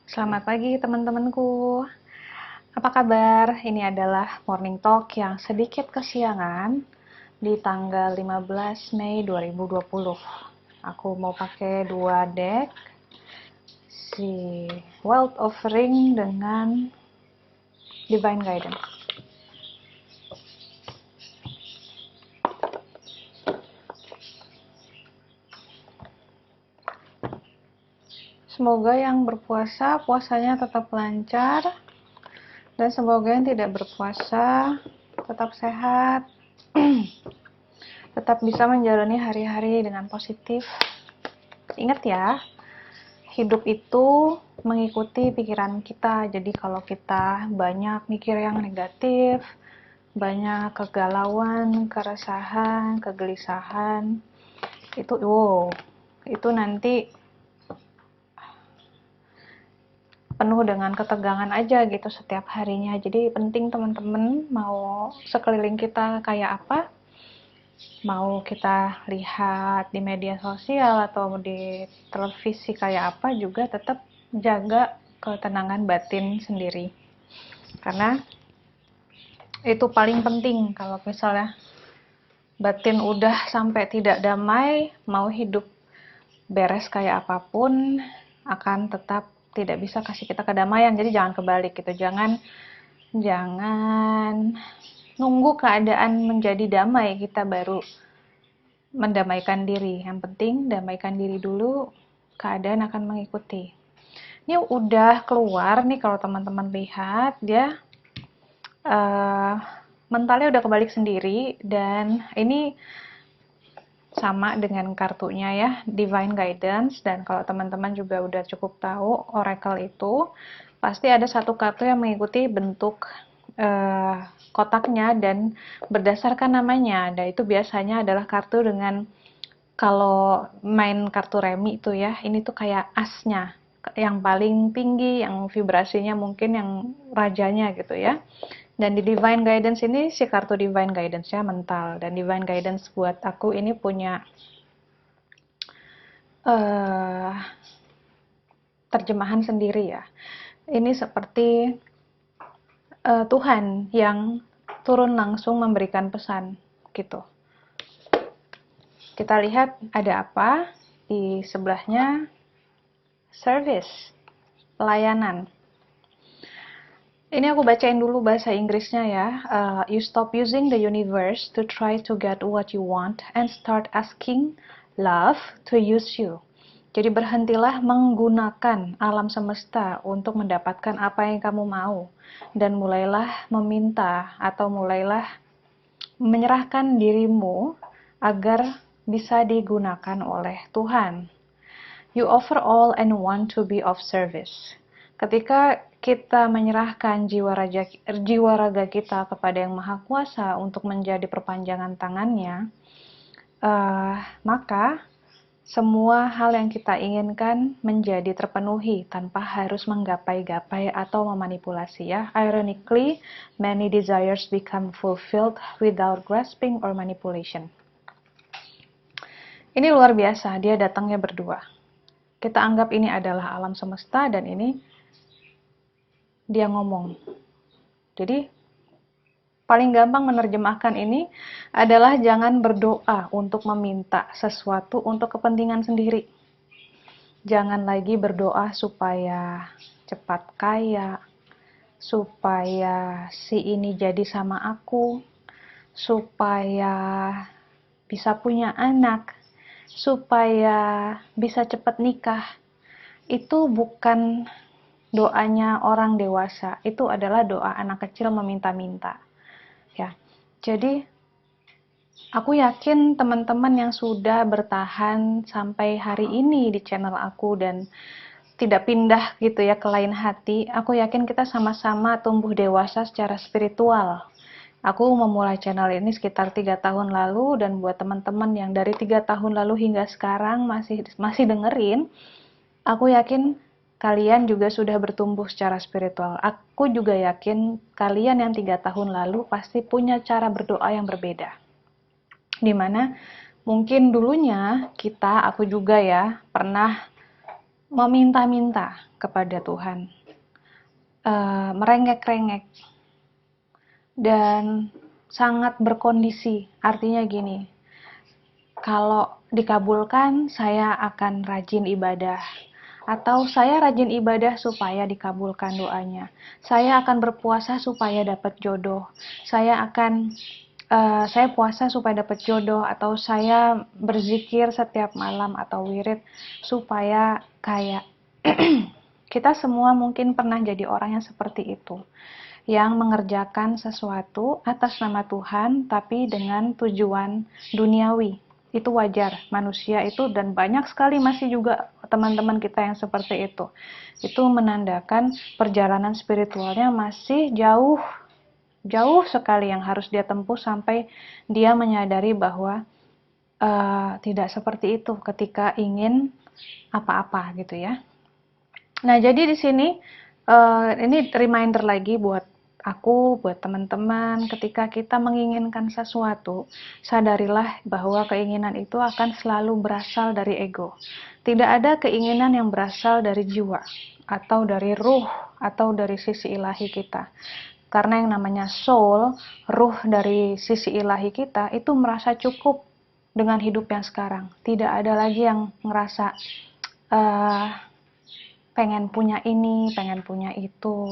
Selamat pagi teman-temanku. Apa kabar? Ini adalah morning talk yang sedikit kesiangan di tanggal 15 Mei 2020. Aku mau pakai dua deck, si Wealth of Ring dengan Divine Guidance. Semoga yang berpuasa, puasanya tetap lancar, dan semoga yang tidak berpuasa tetap sehat, tetap bisa menjalani hari-hari dengan positif. Ingat ya, hidup itu mengikuti pikiran kita. Jadi kalau kita banyak mikir yang negatif, banyak kegalauan, keresahan, kegelisahan, itu nanti penuh dengan ketegangan aja gitu setiap harinya. Jadi penting teman-teman, mau sekeliling kita kayak apa, mau kita lihat di media sosial atau di televisi kayak apa, juga tetap jaga ketenangan batin sendiri, karena itu paling penting. Kalau misalnya batin udah sampai tidak damai, mau hidup beres kayak apapun akan tetap tidak bisa kasih kita kedamaian. Jadi jangan kebalik gitu, jangan nunggu keadaan menjadi damai kita baru mendamaikan diri. Yang penting damaikan diri dulu, keadaan akan mengikuti. Ini udah keluar nih, kalau teman-teman lihat dia mentalnya udah kebalik sendiri, dan ini sama dengan kartunya ya, Divine Guidance. Dan kalau teman-teman juga udah cukup tahu Oracle itu pasti ada satu kartu yang mengikuti bentuk kotaknya dan berdasarkan namanya. Dan itu biasanya adalah kartu dengan, kalau main kartu remi itu ya, ini tuh kayak asnya yang paling tinggi, yang vibrasinya mungkin yang rajanya gitu ya. Dan di Divine Guidance ini, si kartu Divine Guidance-nya mental. Dan Divine Guidance buat aku ini punya terjemahan sendiri ya. Ini seperti Tuhan yang turun langsung memberikan pesan gitu. Kita lihat ada apa di sebelahnya. Service, pelayanan. Ini aku bacain dulu bahasa Inggrisnya ya. You stop using the universe to try to get what you want and start asking love to use you. Jadi berhentilah menggunakan alam semesta untuk mendapatkan apa yang kamu mau, dan mulailah meminta atau mulailah menyerahkan dirimu agar bisa digunakan oleh Tuhan. You offer all and want to be of service. Ketika kita menyerahkan jiwa raga kita kepada Yang Maha Kuasa untuk menjadi perpanjangan tangannya, maka semua hal yang kita inginkan menjadi terpenuhi tanpa harus menggapai-gapai atau memanipulasi ya. Ironically, many desires become fulfilled without grasping or manipulation. Ini luar biasa, dia datangnya berdua. Kita anggap ini adalah alam semesta, dan ini dia ngomong. Jadi paling gampang menerjemahkan ini adalah jangan berdoa untuk meminta sesuatu untuk kepentingan sendiri. Jangan lagi berdoa supaya cepat kaya, supaya si ini jadi sama aku, supaya bisa punya anak, supaya bisa cepat nikah. Itu bukan doanya orang dewasa, itu adalah doa anak kecil meminta-minta ya. Jadi aku yakin teman-teman yang sudah bertahan sampai hari ini di channel aku dan tidak pindah gitu ya ke lain hati, aku yakin kita sama-sama tumbuh dewasa secara spiritual. Aku memulai channel ini sekitar 3 tahun lalu, dan buat teman-teman yang dari 3 tahun lalu hingga sekarang masih dengerin, aku yakin kalian juga sudah bertumbuh secara spiritual. Aku juga yakin kalian yang 3 tahun lalu pasti punya cara berdoa yang berbeda. Dimana mungkin dulunya aku juga ya, pernah meminta-minta kepada Tuhan, merengek-rengek, dan sangat berkondisi. Artinya gini, kalau dikabulkan saya akan rajin ibadah, atau saya rajin ibadah supaya dikabulkan doanya, saya akan berpuasa supaya dapat jodoh, saya puasa supaya dapat jodoh, atau saya berzikir setiap malam atau wirid supaya kaya. Kita semua mungkin pernah jadi orang yang seperti itu, yang mengerjakan sesuatu atas nama Tuhan tapi dengan tujuan duniawi. Itu wajar, manusia itu, dan banyak sekali masih juga teman-teman kita yang seperti itu. Itu menandakan perjalanan spiritualnya masih jauh sekali yang harus dia tempuh sampai dia menyadari bahwa tidak seperti itu ketika ingin apa-apa gitu ya. Nah, jadi di sini ini reminder lagi buat aku, buat teman-teman, ketika kita menginginkan sesuatu, sadarilah bahwa keinginan itu akan selalu berasal dari ego. Tidak ada keinginan yang berasal dari jiwa, atau dari ruh, atau dari sisi ilahi kita. Karena yang namanya soul, ruh dari sisi ilahi kita, itu merasa cukup dengan hidup yang sekarang. Tidak ada lagi yang ngerasa pengen punya ini, pengen punya itu.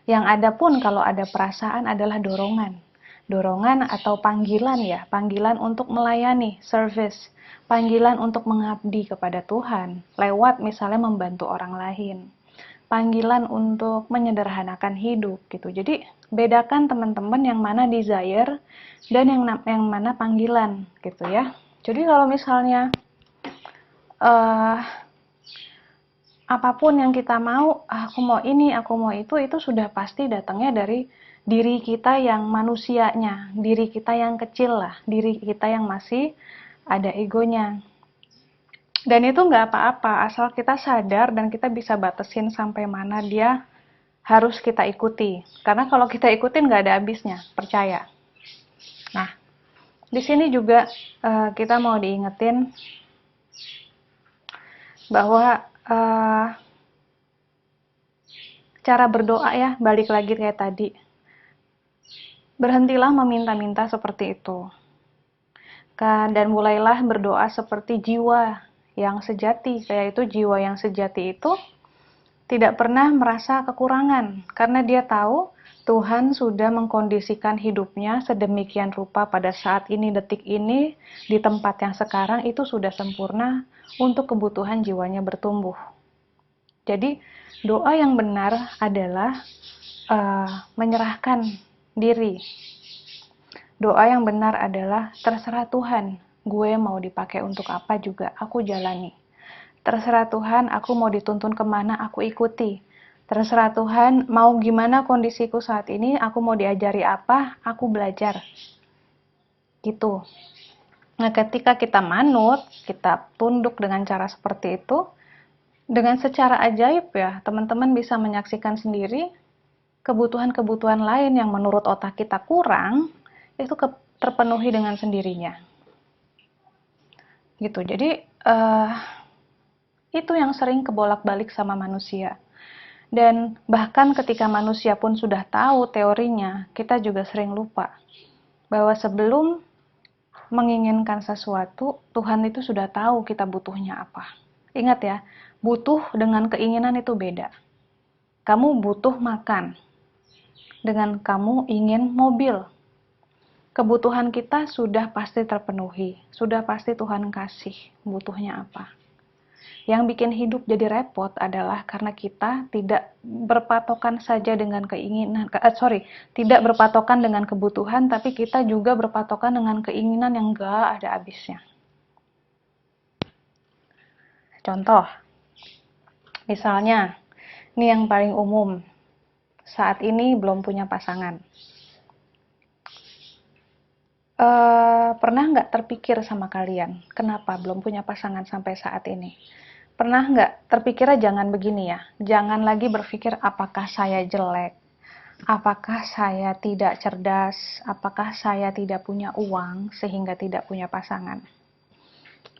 Yang ada pun kalau ada perasaan adalah dorongan. Dorongan atau panggilan ya, panggilan untuk melayani, service, panggilan untuk mengabdi kepada Tuhan, lewat misalnya membantu orang lain, panggilan untuk menyederhanakan hidup gitu. Jadi bedakan teman-teman yang mana desire dan yang mana panggilan gitu ya. Jadi kalau misalnya apapun yang kita mau, aku mau ini, aku mau itu sudah pasti datangnya dari diri kita yang manusianya, diri kita yang kecil lah, diri kita yang masih ada egonya. Dan itu nggak apa-apa, asal kita sadar dan kita bisa batasin sampai mana dia harus kita ikuti. Karena kalau kita ikutin nggak ada habisnya, percaya. Nah, di sini juga kita mau diingetin bahwa cara berdoa ya, balik lagi kayak tadi. Berhentilah meminta-minta seperti itu. Dan mulailah berdoa seperti jiwa yang sejati. Yaitu jiwa yang sejati itu tidak pernah merasa kekurangan. Karena dia tahu Tuhan sudah mengkondisikan hidupnya sedemikian rupa pada saat ini, detik ini, di tempat yang sekarang itu sudah sempurna untuk kebutuhan jiwanya bertumbuh. Jadi doa yang benar adalah menyerahkan diri. Doa yang benar adalah terserah Tuhan, gue mau dipakai untuk apa juga, aku jalani. Terserah Tuhan, aku mau dituntun kemana, aku ikuti. Terserah Tuhan, mau gimana kondisiku saat ini, aku mau diajari apa, aku belajar. Gitu. Nah, ketika kita manut, kita tunduk dengan cara seperti itu, dengan secara ajaib ya, teman-teman bisa menyaksikan sendiri kebutuhan-kebutuhan lain yang menurut otak kita kurang, itu terpenuhi dengan sendirinya. Gitu. Jadi, itu yang sering kebolak-balik sama manusia. Dan bahkan ketika manusia pun sudah tahu teorinya, kita juga sering lupa bahwa sebelum menginginkan sesuatu, Tuhan itu sudah tahu kita butuhnya apa. Ingat ya, butuh dengan keinginan itu beda. Kamu butuh makan dengan kamu ingin mobil. Kebutuhan kita sudah pasti terpenuhi, sudah pasti Tuhan kasih butuhnya apa. Yang bikin hidup jadi repot adalah karena kita tidak berpatokan saja dengan keinginan, tidak berpatokan dengan kebutuhan, tapi kita juga berpatokan dengan keinginan yang gak ada habisnya. Contoh, misalnya, ini yang paling umum, saat ini belum punya pasangan. Pernah nggak terpikir sama kalian, kenapa belum punya pasangan sampai saat ini? Pernah nggak terpikirnya jangan begini ya, jangan lagi berpikir apakah saya jelek, apakah saya tidak cerdas, apakah saya tidak punya uang sehingga tidak punya pasangan.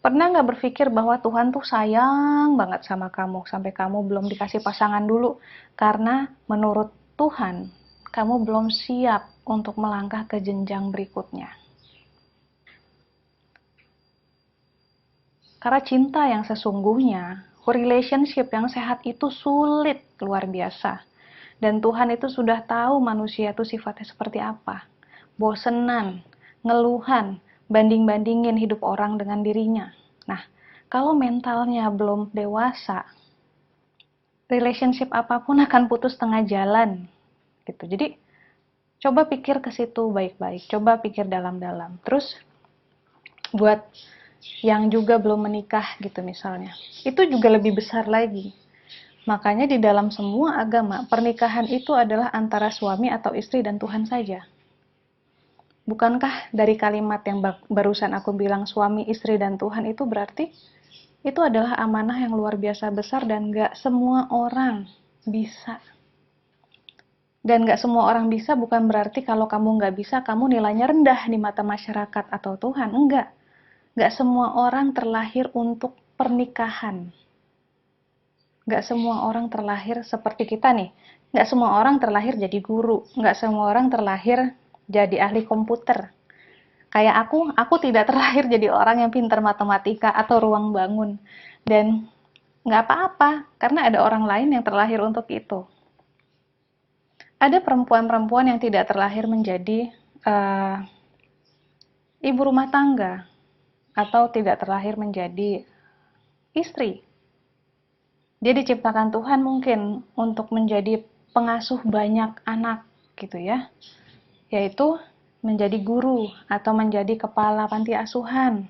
Pernah nggak berpikir bahwa Tuhan tuh sayang banget sama kamu, sampai kamu belum dikasih pasangan dulu, karena menurut Tuhan, kamu belum siap untuk melangkah ke jenjang berikutnya. Karena cinta yang sesungguhnya, relationship yang sehat itu sulit luar biasa. Dan Tuhan itu sudah tahu manusia itu sifatnya seperti apa. Bosenan, ngeluhan, banding-bandingin hidup orang dengan dirinya. Nah, kalau mentalnya belum dewasa, relationship apapun akan putus tengah jalan. Gitu. Jadi, coba pikir ke situ baik-baik. Coba pikir dalam-dalam. Terus, buat yang juga belum menikah gitu misalnya. Itu juga lebih besar lagi. Makanya di dalam semua agama, pernikahan itu adalah antara suami atau istri dan Tuhan saja. Bukankah dari kalimat yang barusan aku bilang suami, istri, dan Tuhan itu berarti itu adalah amanah yang luar biasa besar dan gak semua orang bisa. Dan gak semua orang bisa bukan berarti kalau kamu gak bisa, kamu nilainya rendah di mata masyarakat atau Tuhan. Enggak. Gak semua orang terlahir untuk pernikahan. Gak semua orang terlahir seperti kita nih. Gak semua orang terlahir jadi guru. Gak semua orang terlahir jadi ahli komputer. Kayak aku tidak terlahir jadi orang yang pintar matematika atau ruang bangun. Dan gak apa-apa, karena ada orang lain yang terlahir untuk itu. Ada perempuan-perempuan yang tidak terlahir menjadi ibu rumah tangga atau tidak terlahir menjadi istri. Dia diciptakan Tuhan mungkin untuk menjadi pengasuh banyak anak gitu ya. Yaitu menjadi guru atau menjadi kepala panti asuhan.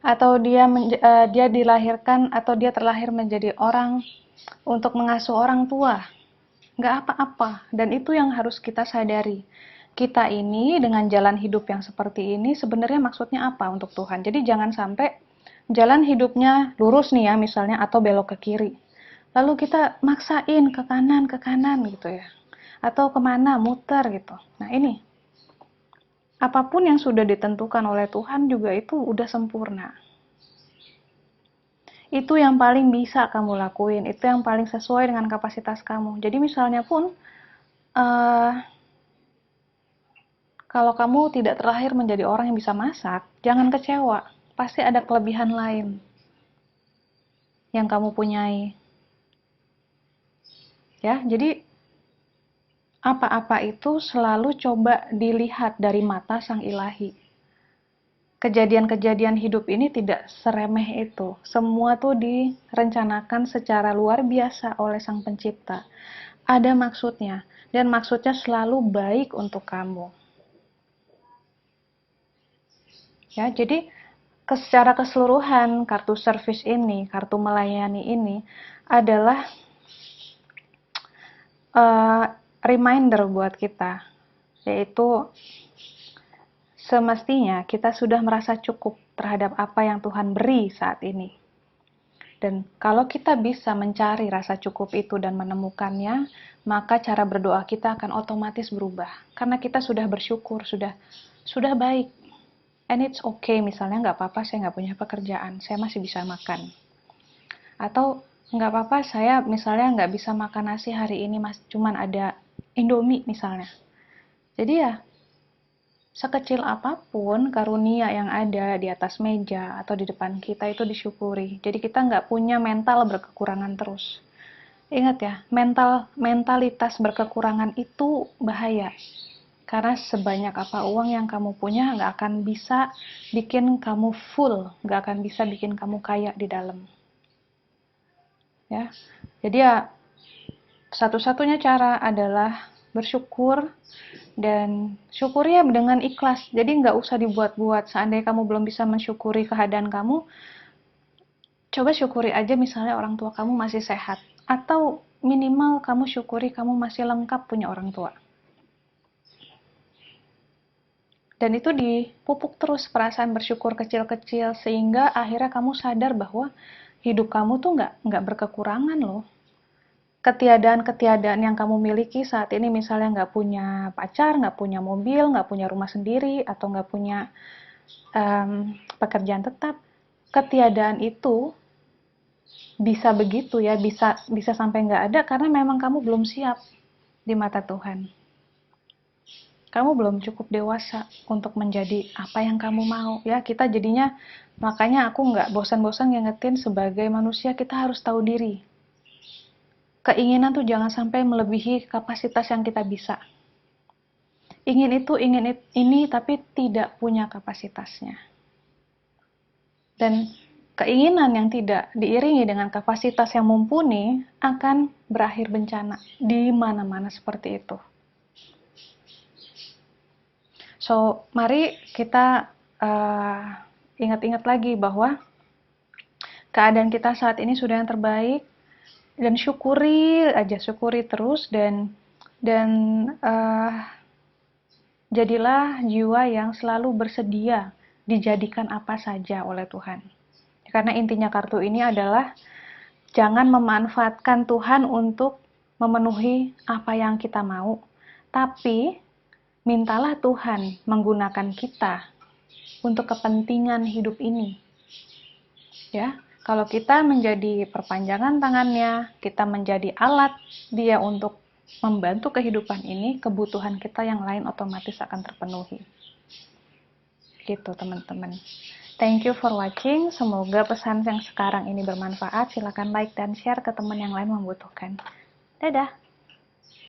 Atau dia dilahirkan atau dia terlahir menjadi orang untuk mengasuh orang tua. Nggak apa-apa, dan itu yang harus kita sadari. Kita ini dengan jalan hidup yang seperti ini sebenarnya maksudnya apa untuk Tuhan. Jadi jangan sampai jalan hidupnya lurus nih ya misalnya, atau belok ke kiri. Lalu kita maksain ke kanan gitu ya. Atau kemana, muter gitu. Nah ini, apapun yang sudah ditentukan oleh Tuhan juga itu udah sempurna. Itu yang paling bisa kamu lakuin, itu yang paling sesuai dengan kapasitas kamu. Jadi misalnya pun, kalau kamu tidak terlahir menjadi orang yang bisa masak, jangan kecewa. Pasti ada kelebihan lain yang kamu punyai. Ya, jadi apa-apa itu selalu coba dilihat dari mata Sang Ilahi. Kejadian-kejadian hidup ini tidak seremeh itu. Semua tuh direncanakan secara luar biasa oleh Sang Pencipta. Ada maksudnya, dan maksudnya selalu baik untuk kamu. Ya, jadi secara keseluruhan kartu service ini, kartu melayani ini adalah reminder buat kita, yaitu semestinya kita sudah merasa cukup terhadap apa yang Tuhan beri saat ini. Dan kalau kita bisa mencari rasa cukup itu dan menemukannya, maka cara berdoa kita akan otomatis berubah. Karena kita sudah bersyukur, sudah baik. And it's okay, misalnya nggak apa-apa saya nggak punya pekerjaan, saya masih bisa makan. Atau nggak apa-apa saya misalnya nggak bisa makan nasi hari ini, cuman ada Indomie misalnya. Jadi ya, sekecil apapun karunia yang ada di atas meja atau di depan kita itu disyukuri. Jadi kita nggak punya mental berkekurangan terus. Ingat ya, mentalitas berkekurangan itu bahaya. Karena sebanyak apa uang yang kamu punya nggak akan bisa bikin kamu full, nggak akan bisa bikin kamu kaya di dalam. Ya, jadi ya satu-satunya cara adalah bersyukur, dan syukuri ya dengan ikhlas. Jadi nggak usah dibuat-buat. Seandainya kamu belum bisa mensyukuri keadaan kamu, coba syukuri aja misalnya orang tua kamu masih sehat. Atau minimal kamu syukuri kamu masih lengkap punya orang tua. Dan itu dipupuk terus perasaan bersyukur kecil-kecil, sehingga akhirnya kamu sadar bahwa hidup kamu tuh nggak berkekurangan loh. Ketiadaan-ketiadaan yang kamu miliki saat ini, misalnya nggak punya pacar, nggak punya mobil, nggak punya rumah sendiri, atau nggak punya pekerjaan tetap. Ketiadaan itu bisa begitu ya, bisa sampai nggak ada karena memang kamu belum siap di mata Tuhan. Kamu belum cukup dewasa untuk menjadi apa yang kamu mau. Ya, kita jadinya, makanya aku nggak bosan-bosan ngingetin sebagai manusia kita harus tahu diri. Keinginan tuh jangan sampai melebihi kapasitas yang kita bisa. Ingin itu, ingin ini, tapi tidak punya kapasitasnya. Dan keinginan yang tidak diiringi dengan kapasitas yang mumpuni akan berakhir bencana di mana-mana seperti itu. So, mari kita ingat-ingat lagi bahwa keadaan kita saat ini sudah yang terbaik, dan syukuri aja, syukuri terus, dan jadilah jiwa yang selalu bersedia dijadikan apa saja oleh Tuhan. Karena intinya kartu ini adalah jangan memanfaatkan Tuhan untuk memenuhi apa yang kita mau, tapi mintalah Tuhan menggunakan kita untuk kepentingan hidup ini. Ya, kalau kita menjadi perpanjangan tangannya, kita menjadi alat Dia untuk membantu kehidupan ini, kebutuhan kita yang lain otomatis akan terpenuhi. Gitu, teman-teman. Thank you for watching. Semoga pesan yang sekarang ini bermanfaat. Silakan like dan share ke teman yang lain membutuhkan. Dadah!